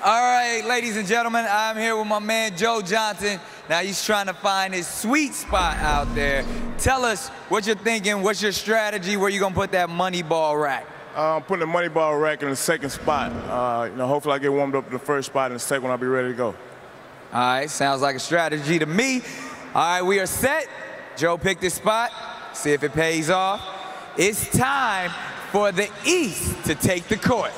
All right, ladies and gentlemen, I'm here with my man Joe Johnson. Now he's trying to find his sweet spot out there. Tell us what you're thinking, what's your strategy, where you gonna put that money ball rack? I'm putting the money ball rack in the second spot. Hopefully I get warmed up in the first spot, and the second one I'll be ready to go. All right, sounds like a strategy to me. All right, we are set. Joe picked his spot. See if it pays off. It's time for the East to take the court.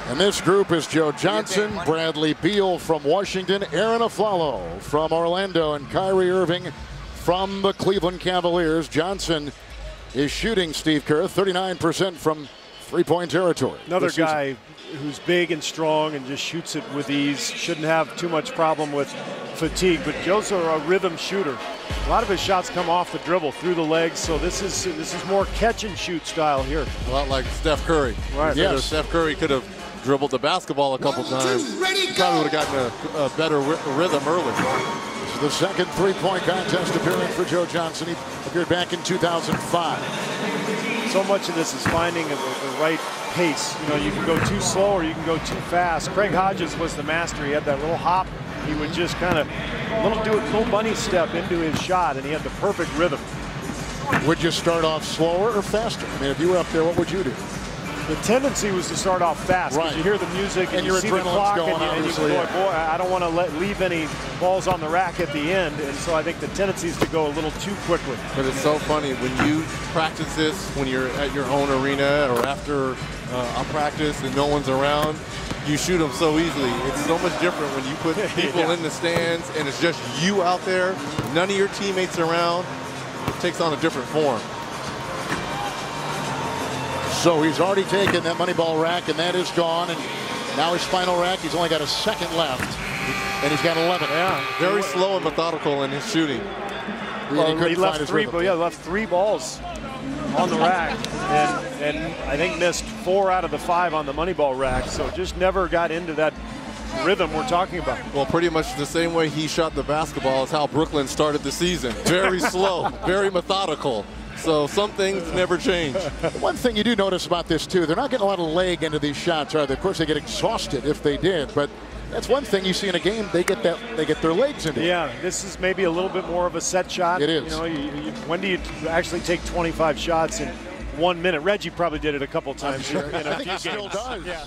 And this group is Joe Johnson, Bradley Beal from Washington, Aaron Aflalo from Orlando, and Kyrie Irving from the Cleveland Cavaliers. Johnson is shooting, Steve Kerr, 39% from three-point territory. Another guy who's big and strong and just shoots it with ease. Shouldn't have too much problem with fatigue, but Joe's a rhythm shooter. A lot of his shots come off the dribble, through the legs, so this is more catch and shoot style here. A lot like Steph Curry. Right. Yes. Steph Curry could have dribbled the basketball a couple times. He probably would have gotten a better rhythm early. This is the second three-point contest appearance for Joe Johnson. He appeared back in 2005. So much of this is finding the right pace. You know, you can go too slow or you can go too fast. Craig Hodges was the master. He had that little hop. He would just kind of do a little bunny step into his shot, and he had the perfect rhythm. Would you start off slower or faster? I mean, if you were up there, what would you do? The tendency was to start off fast, because you hear the music and you see the clock, and you go, boy, I don't want to leave any balls on the rack at the end, and so I think the tendency is to go a little too quickly. But it's so funny, when you practice this, when you're at your own arena or after a practice and no one's around, you shoot them so easily. It's so much different when you put people in the stands and it's just you out there, none of your teammates around. It takes on a different form. So he's already taken that money ball rack, and that is gone. And now his final rack, he's only got a second left, and he's got 11. Yeah, very slow and methodical in his shooting. Well, he left three balls on the rack, and I think missed 4 out of the 5 on the money ball rack. So just never got into that rhythm we're talking about. Well, pretty much the same way he shot the basketball is how Brooklyn started the season. Very slow, very methodical. So some things never change. One thing you do notice about this too, they're not getting a lot of leg into these shots, are they? Of course, they get exhausted if they did, but that's one thing you see in a game. They get their legs into it. Yeah, this is maybe a little bit more of a set shot. It is. You know, when do you actually take 25 shots in 1 minute? Reggie probably did it a couple times here. I think he still does. Yeah.